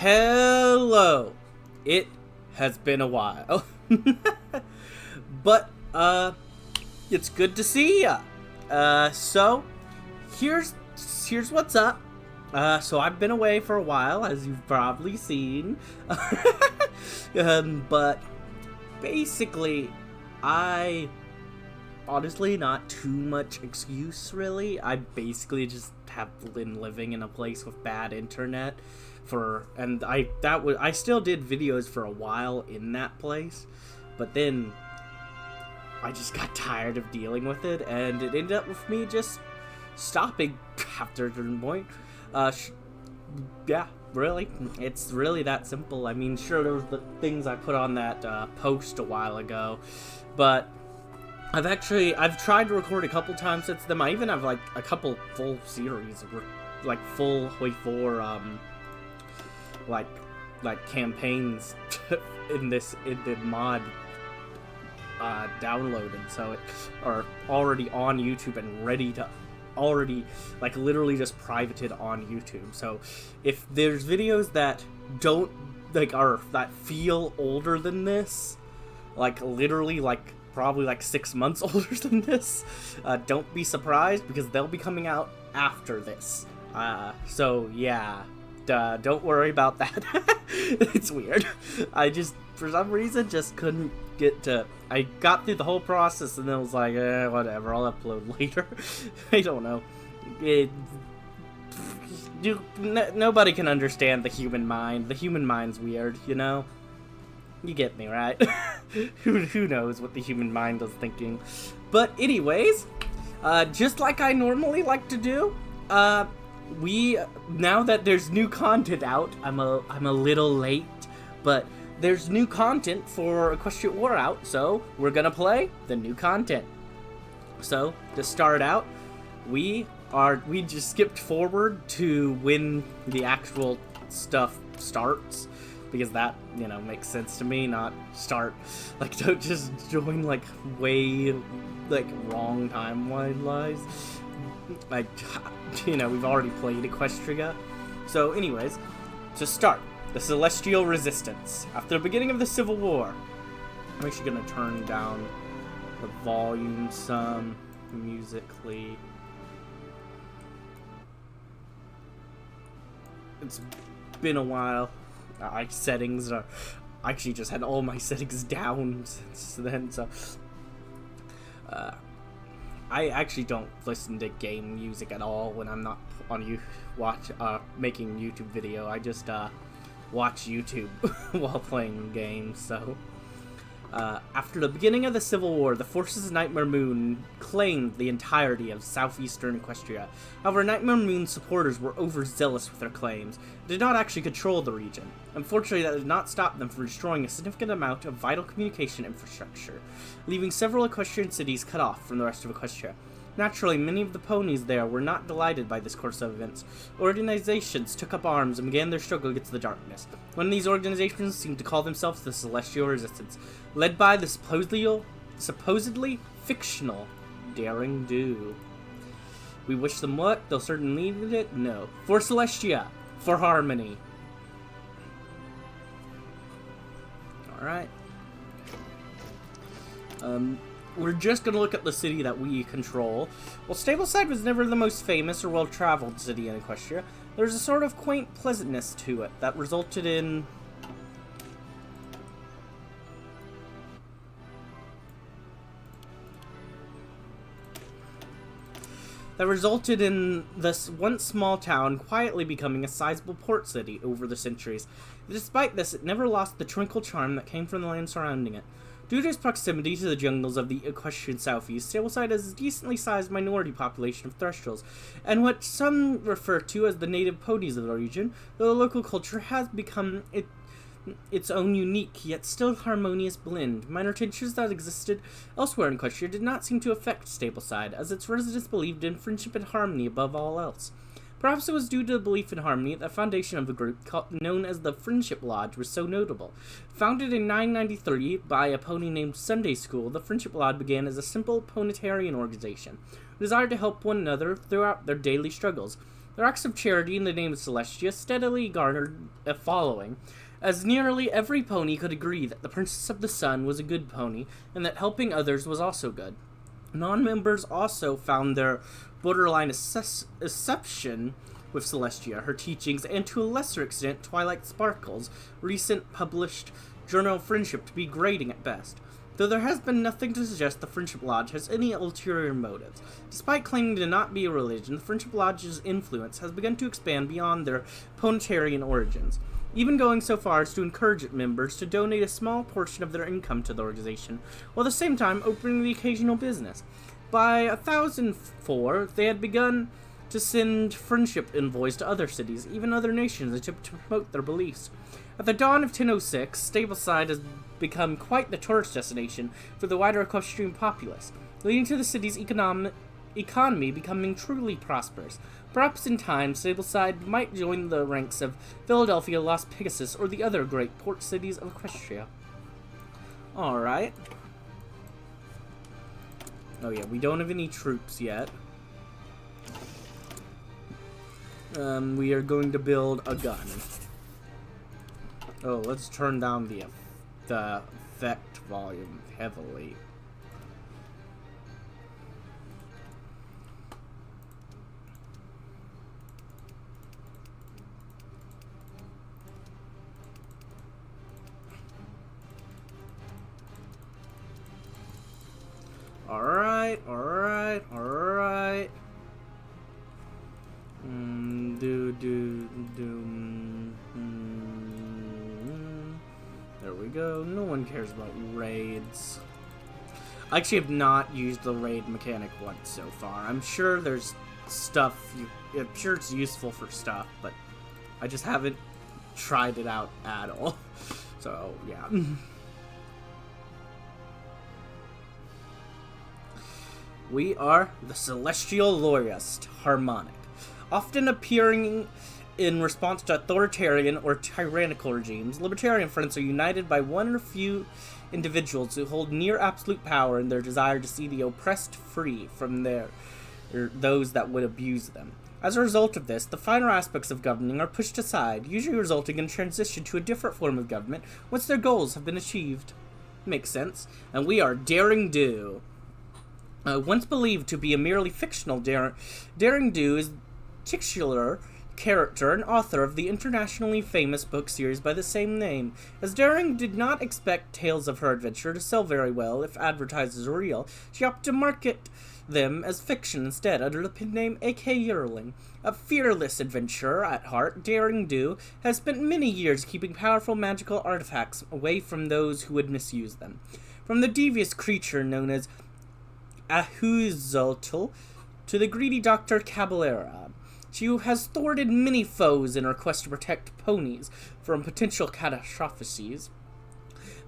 Hello. It has been a while. But, it's good to see ya. So, here's what's up. So I've been away for a while, as you've probably seen. But, basically, honestly, not too much excuse, really. I basically just have been living in a place with bad internet I still did videos for a while in that place, but then I just got tired of dealing with it, and it ended up with me just stopping after a certain point. Yeah, really, it's really that simple. I mean, sure, there was the things I put on that post a while ago, but I've tried to record a couple times since then. I even have like a couple full series, like full way for like campaigns in the mod downloaded, so it are already on YouTube and ready to like literally just privated on YouTube. So if there's videos that don't that feel older than this, like literally like probably like 6 months older than this, don't be surprised, because they'll be coming out after this. So yeah, don't worry about that. It's weird. I just, for some reason, just couldn't get to... I got through the whole process and then was like, whatever, I'll upload later. I don't know. Nobody can understand the human mind. The human mind's weird, you know? You get me, right? Who knows what the human mind is thinking. But anyways, just like I normally like to do, now that there's new content out, I'm a little late, but there's new content for Equestria War out, so we're gonna play the new content. So, to start out, we just skipped forward to when the actual stuff starts, because that, you know, makes sense to me. Not start, like, don't just join, like, way, like, wrong timeline-wise. Like, you know, we've already played Equestria. So, anyways, to start, the Celestial Resistance. After the beginning of the Civil War, I'm actually gonna turn down the volume some musically. It's been a while. I actually just had all my settings down since then, so I actually don't listen to game music at all when I'm not on making YouTube video. I just watch YouTube while playing games. So after the beginning of the Civil War, the forces of Nightmare Moon claimed the entirety of southeastern Equestria. However, Nightmare Moon's supporters were overzealous with their claims and did not actually control the region. Unfortunately, that did not stop them from destroying a significant amount of vital communication infrastructure, leaving several Equestrian cities cut off from the rest of Equestria. Naturally, many of the ponies there were not delighted by this course of events. Organizations took up arms and began their struggle against the darkness. One of these organizations seemed to call themselves the Celestial Resistance, led by the supposedly fictional Daring Do. We wish them luck. They'll certainly need it. No. For Celestia. For harmony. Alright. We're just going to look at the city that we control. While Stableside was never the most famous or well-traveled city in Equestria, there's a sort of quaint pleasantness to it that resulted in... this once small town quietly becoming a sizable port city over the centuries. Despite this, it never lost the tranquil charm that came from the land surrounding it. Due to its proximity to the jungles of the Equestrian southeast, Stableside has a decently sized minority population of Thrustrals, and what some refer to as the native ponies of the region, though the local culture has become its own unique, yet still harmonious blend. Minor tensions that existed elsewhere in Equestria did not seem to affect Stableside, as its residents believed in friendship and harmony above all else. Perhaps it was due to the belief in harmony that the foundation of the group, known as the Friendship Lodge, was so notable. Founded in 993 by a pony named Sunday School, the Friendship Lodge began as a simple ponitarian organization, desired to help one another throughout their daily struggles. Their acts of charity in the name of Celestia steadily garnered a following, as nearly every pony could agree that the Princess of the Sun was a good pony, and that helping others was also good. Non-members also found their borderline exception with Celestia, her teachings, and to a lesser extent Twilight Sparkle's recent published journal of friendship to be grating at best, though there has been nothing to suggest the Friendship Lodge has any ulterior motives. Despite claiming to not be a religion, the Friendship Lodge's influence has begun to expand beyond their ponetarian origins, even going so far as to encourage its members to donate a small portion of their income to the organization, while at the same time opening the occasional business. By 1004, they had begun to send friendship envoys to other cities, even other nations, to promote their beliefs. At the dawn of 1006, Stableside has become quite the tourist destination for the wider equestrian populace, leading to the city's economy becoming truly prosperous. Perhaps in time, Stableside might join the ranks of Philadelphia, Las Pegasus, or the other great port cities of Equestria. Alright. Oh yeah, we don't have any troops yet. We are going to build a gun. Oh, let's turn down the effect volume heavily. Alright. There we go. No one cares about raids. I actually have not used the raid mechanic once so far. I'm sure there's stuff, I'm sure it's useful for stuff, but I just haven't tried it out at all. So, yeah. We are the Celestial Loyalist Harmonic, often appearing in response to authoritarian or tyrannical regimes. Libertarian friends are united by one or few individuals who hold near absolute power in their desire to see the oppressed free from those that would abuse them. As a result of this, the finer aspects of governing are pushed aside, usually resulting in transition to a different form of government once their goals have been achieved. Makes sense. And we are Daring Do. Once believed to be a merely fictional Daring Do is titular character and author of the internationally famous book series by the same name. As Daring did not expect tales of her adventure to sell very well if advertised as real, she opted to market them as fiction instead under the pen name A.K. Yearling. A fearless adventurer at heart, Daring Do has spent many years keeping powerful magical artifacts away from those who would misuse them. From the devious creature known as Ahuzotl to the greedy Dr. Caballera, she has thwarted many foes in her quest to protect ponies from potential catastrophes.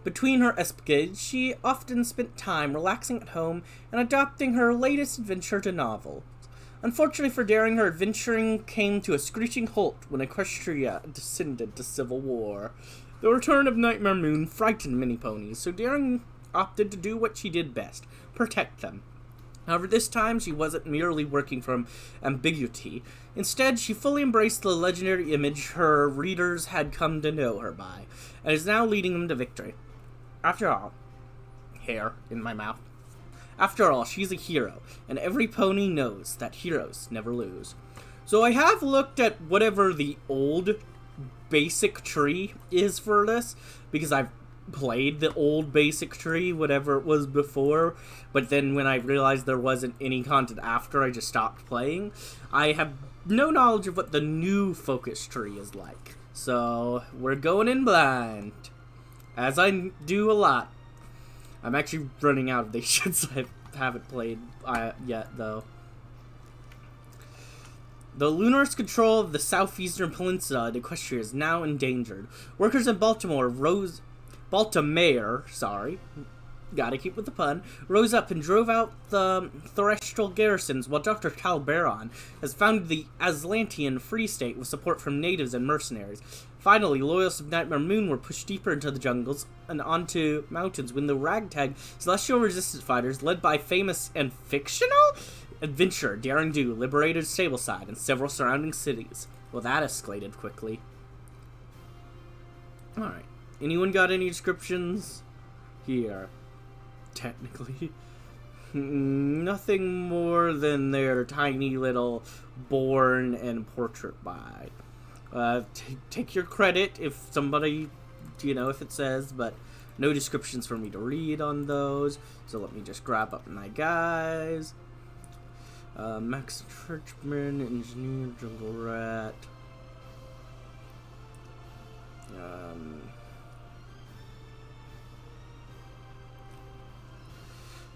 Between her escapades, she often spent time relaxing at home and adapting her latest adventure to novel. Unfortunately for Daring, her adventuring came to a screeching halt when Equestria descended to civil war. The return of Nightmare Moon frightened many ponies, so Daring opted to do what she did best: protect them. However, this time she wasn't merely working from ambiguity. Instead, she fully embraced the legendary image her readers had come to know her by, and is now leading them to victory. After all, hair in my mouth. After all, she's a hero, and every pony knows that heroes never lose. So I have looked at whatever the old basic tree is for this, because I've played the old basic tree, whatever it was before, but then when I realized there wasn't any content after, I just stopped playing. I have no knowledge of what the new focus tree is like, so we're going in blind, as I do a lot. I'm actually running out of these shits I haven't played yet, though. The Lunar's control of the southeastern peninsula of Equestria is now endangered. Workers in Baltimore, gotta keep with the pun, rose up and drove out the terrestrial garrisons, while Dr. Calberon has founded the Aslantean Free State with support from natives and mercenaries. Finally, loyalists of Nightmare Moon were pushed deeper into the jungles and onto mountains when the ragtag Celestial Resistance Fighters, led by famous and fictional Adventure, Daring Do, liberated Stableside and several surrounding cities. Well, that escalated quickly. Alright. Anyone got any descriptions? Here. Technically. Nothing more than their tiny little born and portrait by. Take your credit if somebody, if it says, but no descriptions for me to read on those. So let me just grab up my guys. Max Churchman, Engineer, Jungle Rat.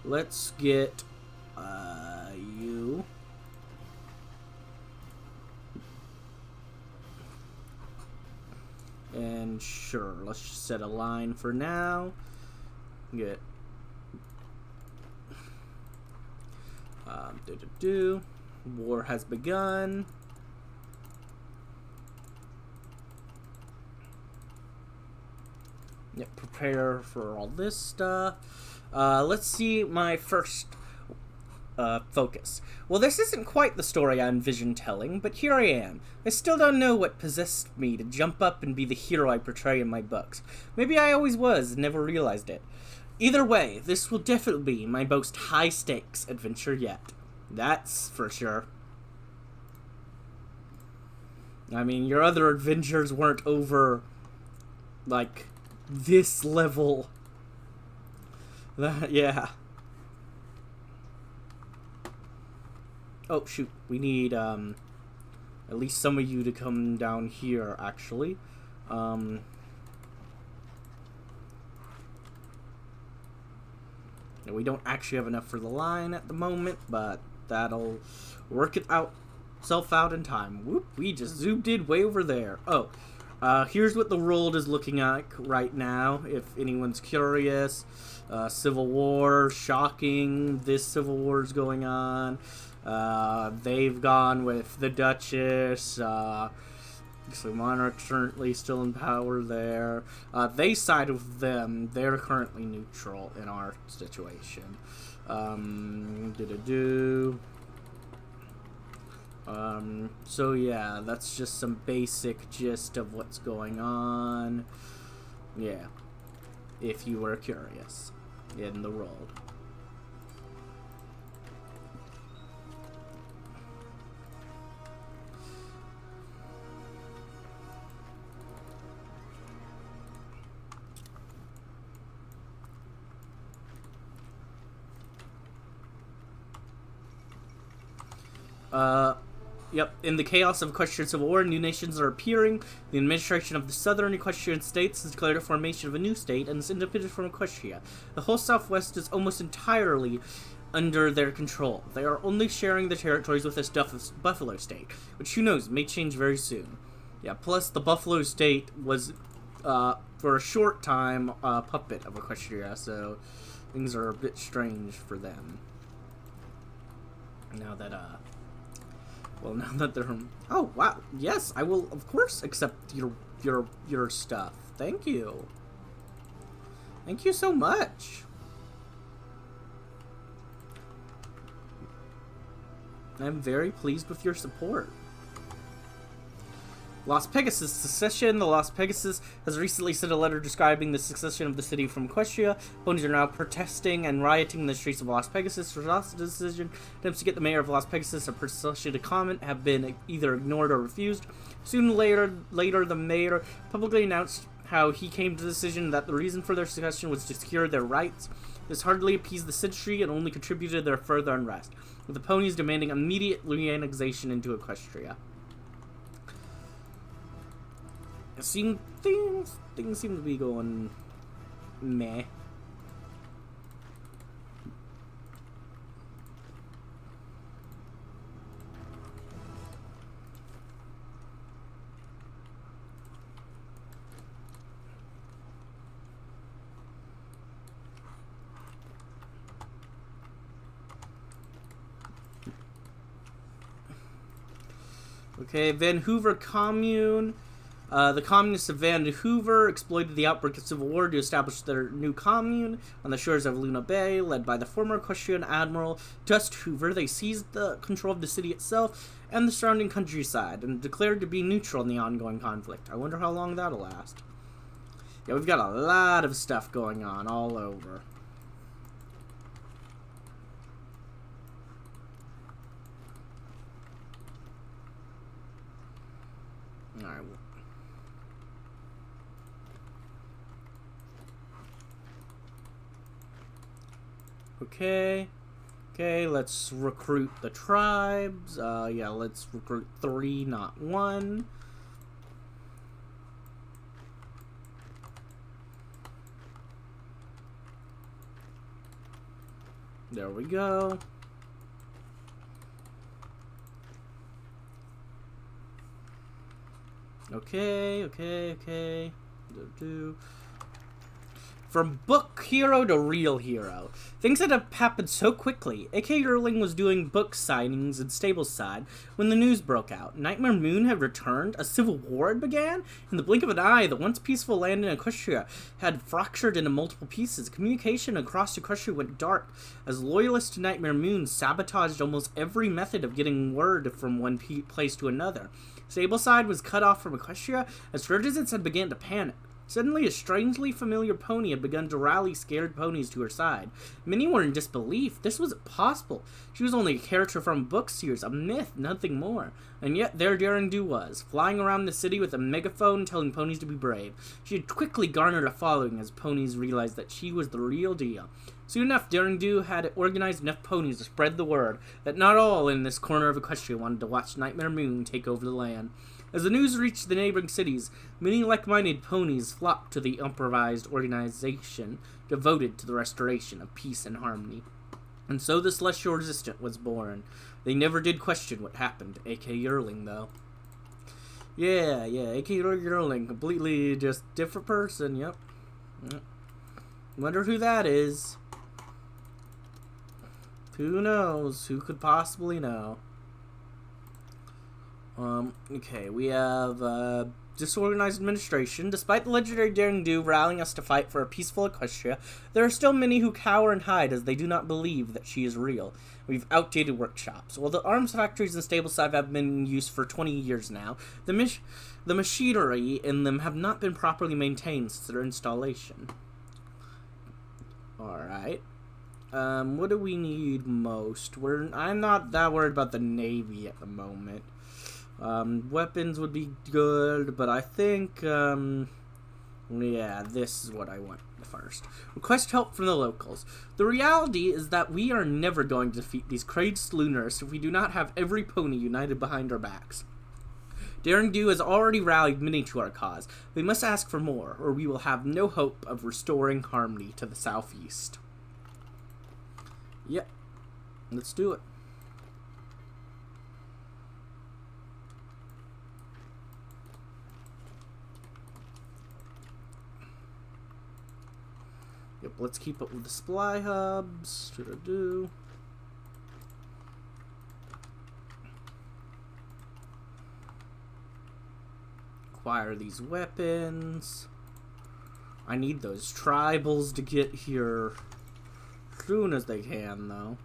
Let's get you. And sure, let's just set a line for now. Get war has begun. Yep, prepare for all this stuff. Let's see my first focus. Well, this isn't quite the story I envisioned telling, but here I am. I still don't know what possessed me to jump up and be the hero I portray in my books. Maybe I always was and never realized it. Either way, this will definitely be my most high-stakes adventure yet. That's for sure. I mean, your other adventures weren't over, like, this level. Yeah. Oh, shoot. We need, at least some of you to come down here, actually. We don't actually have enough for the line at the moment, but that'll work itself out in time. Whoop, we just zoomed in way over there. Oh, here's what the world is looking like right now, if anyone's curious. Civil War, shocking, this Civil War is going on. They've gone with the Duchess, the monarch's currently still in power there. They side with them. They're currently neutral in our situation. So yeah, that's just some basic gist of what's going on. Yeah, if you were curious in the world. Yep. In the chaos of Equestrian Civil War, new nations are appearing. The administration of the southern Equestrian states has declared a formation of a new state and is independent from Equestria. The whole southwest is almost entirely under their control. They are only sharing the territories with this Buffalo state, which who knows, may change very soon. Yeah, plus the Buffalo state was, for a short time, a puppet of Equestria, so things are a bit strange for them. Now that, now that they're... Oh, wow. Yes, I will, of course, accept your stuff. Thank you. Thank you so much. I'm very pleased with your support. Las Pegasus secession. The Las Pegasus has recently sent a letter describing the secession of the city from Equestria. Ponies are now protesting and rioting in the streets of Las Pegasus. For the decision, attempts to get the mayor of Las Pegasus a procession to comment have been either ignored or refused. Soon later, the mayor publicly announced how he came to the decision that the reason for their secession was to secure their rights. This hardly appeased the citizens and only contributed to their further unrest, with the ponies demanding immediate reannexation into Equestria. Things seem to be going meh. Okay, Vancouver Commune. The communists of Van Hoover exploited the outbreak of civil war to establish their new commune on the shores of Luna Bay, led by the former Equestrian Admiral Just Hoover. They seized the control of the city itself and the surrounding countryside, and declared to be neutral in the ongoing conflict. I wonder how long that'll last. Yeah, we've got a lot of stuff going on all over. Alright. Okay. Okay, let's recruit the tribes. Yeah, let's recruit 3, not 1. There we go. Okay. From book hero to real hero. Things had happened so quickly. A.K. Yerling was doing book signings in Stableside when the news broke out. Nightmare Moon had returned, a civil war had began. In the blink of an eye, the once peaceful land in Equestria had fractured into multiple pieces. Communication across Equestria went dark, as loyalists to Nightmare Moon sabotaged almost every method of getting word from one place to another. Stableside was cut off from Equestria, as residents had begun to panic. Suddenly, a strangely familiar pony had begun to rally scared ponies to her side. Many were in disbelief. This wasn't possible. She was only a character from a book series, a myth, nothing more. And yet, there Daring Do was, flying around the city with a megaphone telling ponies to be brave. She had quickly garnered a following as ponies realized that she was the real deal. Soon enough, Daring Do had organized enough ponies to spread the word that not all in this corner of Equestria wanted to watch Nightmare Moon take over the land. As the news reached the neighboring cities, many like-minded ponies flocked to the improvised organization devoted to the restoration of peace and harmony. And so the Celestial Resistance was born. They never did question what happened to A.K. Yerling, though. Yeah, A.K. Yerling, completely just different person, yep. Wonder who that is. Who knows? Who could possibly know? Okay, we have, disorganized administration. Despite the legendary Daring Do rallying us to fight for a peaceful Equestria, there are still many who cower and hide as they do not believe that she is real. We've outdated workshops. While the arms factories in Stableside have been in use for 20 years now, the machinery in them have not been properly maintained since their installation. Alright. What do we need most? I'm not that worried about the Navy at the moment. Weapons would be good, but I think, yeah, this is what I want first. Request help from the locals. The reality is that we are never going to defeat these crazed lunars if we do not have every pony united behind our backs. Daring Do has already rallied many to our cause. We must ask for more, or we will have no hope of restoring harmony to the southeast. Yep, let's do it. Yep, let's keep up with the supply hubs. Do. Acquire these weapons. I need those tribals to get here as soon as they can, though.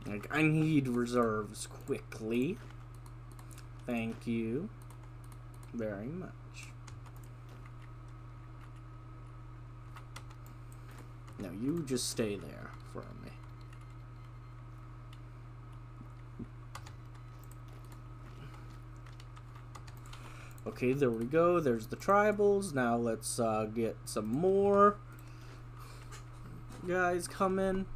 Like, I need reserves quickly. Thank you very much. No, you just stay there for me. Okay, there we go. There's the tribals. Now let's get some more guys coming.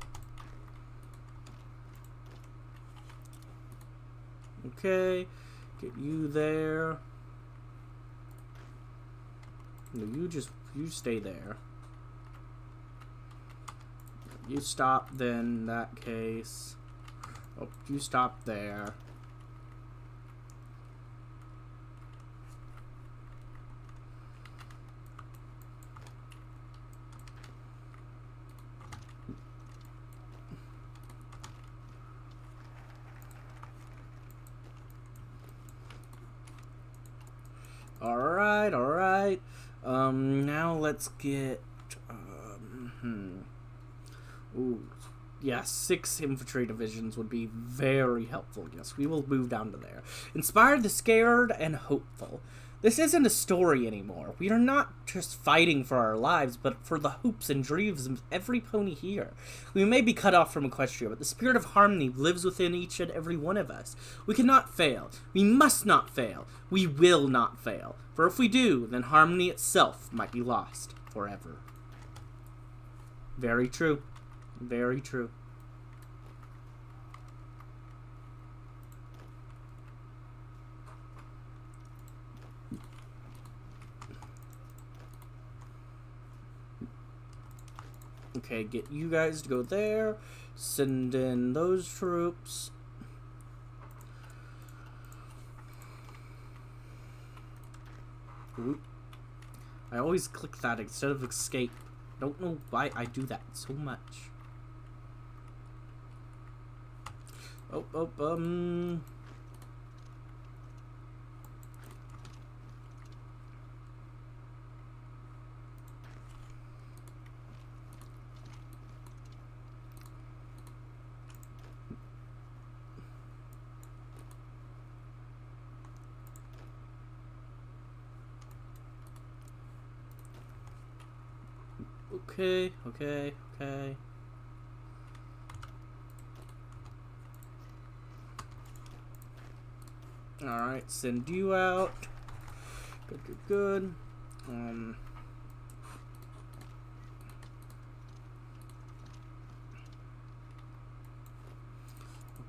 Okay, get you there. No, you stay there. You stop then, in that case. Oh, you stop there. Alright, alright. Now let's get... Ooh. Yeah, 6 infantry divisions would be very helpful. Yes, we will move down to there. Inspired the scared and hopeful. This isn't a story anymore. We are not just fighting for our lives, but for the hopes and dreams of every pony here. We may be cut off from Equestria, but the spirit of harmony lives within each and every one of us. We cannot fail. We must not fail. We will not fail. For if we do, then harmony itself might be lost forever. Very true. Very true. Okay, get you guys to go there. Send in those troops. Ooh. I always click that instead of escape. Don't know why I do that so much. Okay. Alright, send you out. Good.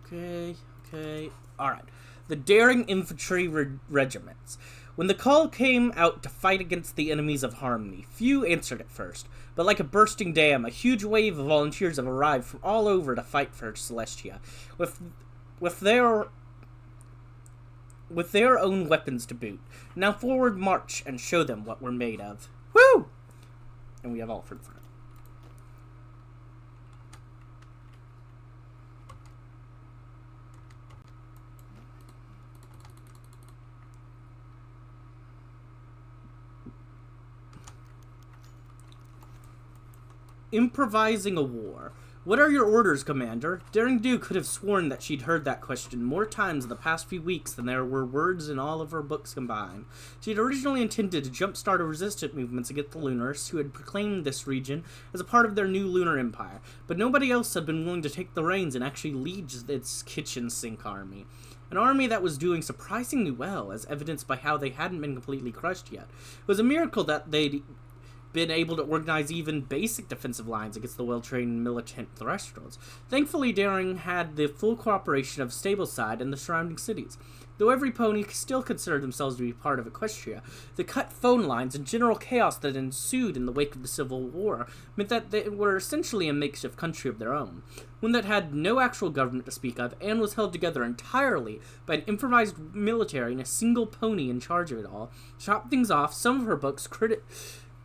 Okay. Alright. The daring infantry regiments. When the call came out to fight against the enemies of harmony, few answered at first, but like a bursting dam, a huge wave of volunteers have arrived from all over to fight for Clestial, with their own weapons to boot. Now forward march and show them what we're made of. Woo! And we have all for the front. Improvising a war. What are your orders, Commander? Daring Do could have sworn that she'd heard that question more times in the past few weeks than there were words in all of her books combined. She had originally intended to jumpstart a resistant movements against the Lunarists who had proclaimed this region as a part of their new lunar empire, but nobody else had been willing to take the reins and actually lead its kitchen sink army. An army that was doing surprisingly well, as evidenced by how they hadn't been completely crushed yet. It was a miracle that they'd been able to organize even basic defensive lines against the well-trained militant Threstrals. Thankfully, Daring had the full cooperation of Stableside and the surrounding cities. Though every pony still considered themselves to be part of Equestria, the cut phone lines and general chaos that ensued in the wake of the Civil War meant that they were essentially a makeshift country of their own, one that had no actual government to speak of and was held together entirely by an improvised military and a single pony in charge of it all. To top things off, some of her books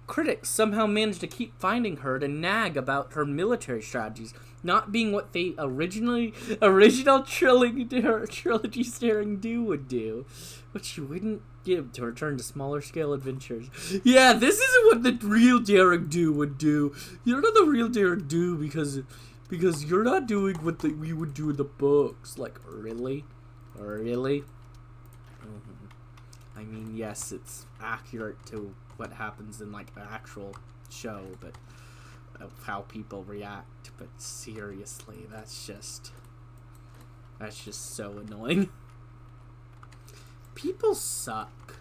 critics somehow managed to keep finding her to nag about her military strategies not being what they original trilogy Daring Do would do, which she wouldn't give to return to smaller scale adventures. Yeah, this isn't what the real Daring Do would do. You're not the real Daring Do because you're not doing what we would do in the books. Like, really? I mean, yes, it's accurate to what happens in, like, an actual show, but of how people react. But seriously, that's just so annoying. People suck.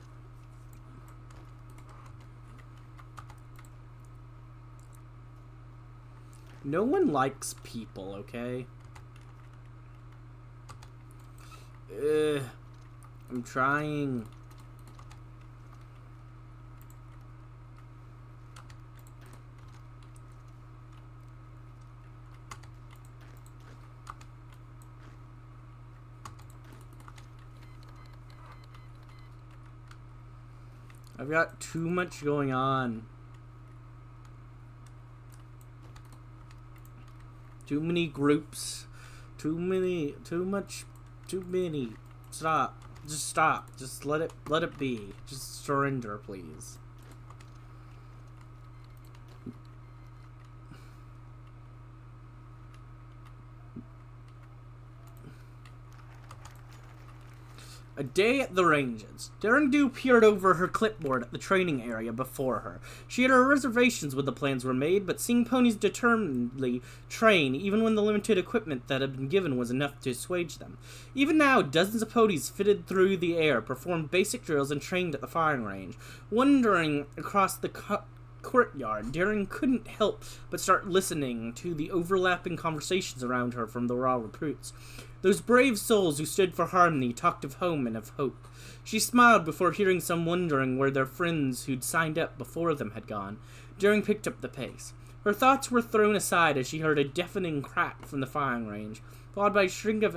No one likes people, okay? I'm trying. I've got too much going on. Too many groups. Too many. Stop. Just stop. Just let it be. Just surrender, please. A day at the ranges. Daring Do peered over her clipboard at the training area before her. She had her reservations when the plans were made, but seeing ponies determinedly train, even when the limited equipment that had been given was enough to assuage them. Even now, dozens of ponies fitted through the air, performed basic drills, and trained at the firing range. Wandering across the courtyard, Daring couldn't help but start listening to the overlapping conversations around her from the raw recruits. Those brave souls who stood for harmony talked of home and of hope. She smiled before hearing some wondering where their friends who'd signed up before them had gone. Daring picked up the pace. Her thoughts were thrown aside as she heard a deafening crack from the firing range, followed by a string of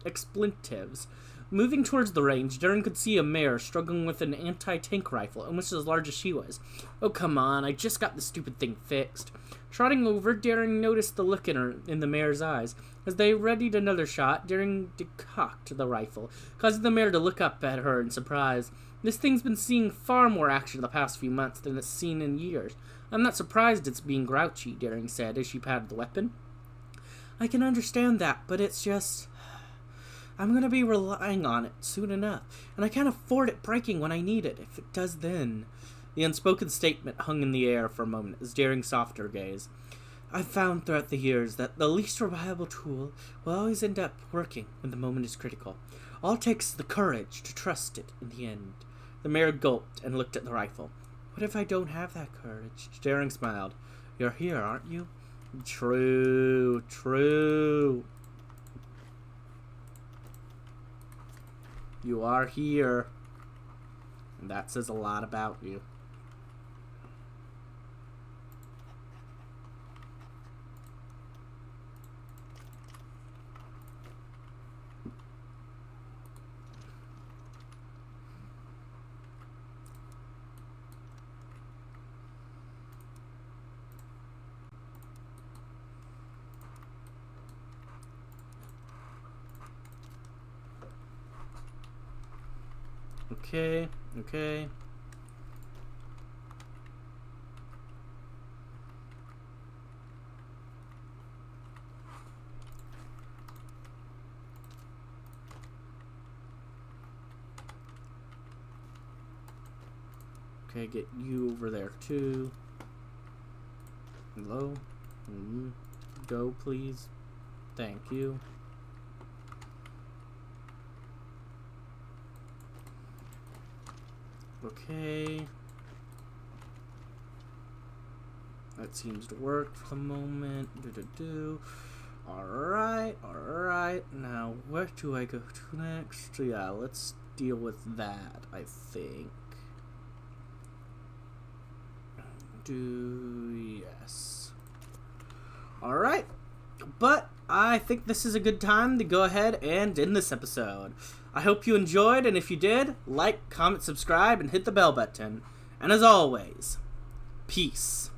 expletives. Moving towards the range, Daring could see a mare struggling with an anti-tank rifle, almost as large as she was. Oh, come on, I just got the stupid thing fixed. Trotting over, Daring noticed the look in the mare's eyes. As they readied another shot, Daring decocked the rifle, causing the mare to look up at her in surprise. This thing's been seeing far more action the past few months than it's seen in years. I'm not surprised it's being grouchy, Daring said as she patted the weapon. I can understand that, but it's just... I'm going to be relying on it soon enough, and I can't afford it breaking when I need it, if it does then. The unspoken statement hung in the air for a moment as Daring softened her gaze. I've found throughout the years that the least reliable tool will always end up working when the moment is critical. All it takes is the courage to trust it in the end. The mare gulped and looked at the rifle. What if I don't have that courage? Daring smiled. You're here, aren't you? True, true. You are here. And that says a lot about you. Okay, okay. Okay, get you over there too. Hello? Go, please. Thank you. Okay. That seems to work for the moment. Alright, alright. Now, where do I go to next? Yeah, let's deal with that, I think. Yes. Alright. But I think this is a good time to go ahead and end this episode. I hope you enjoyed, and if you did, like, comment, subscribe, and hit the bell button. And as always, peace.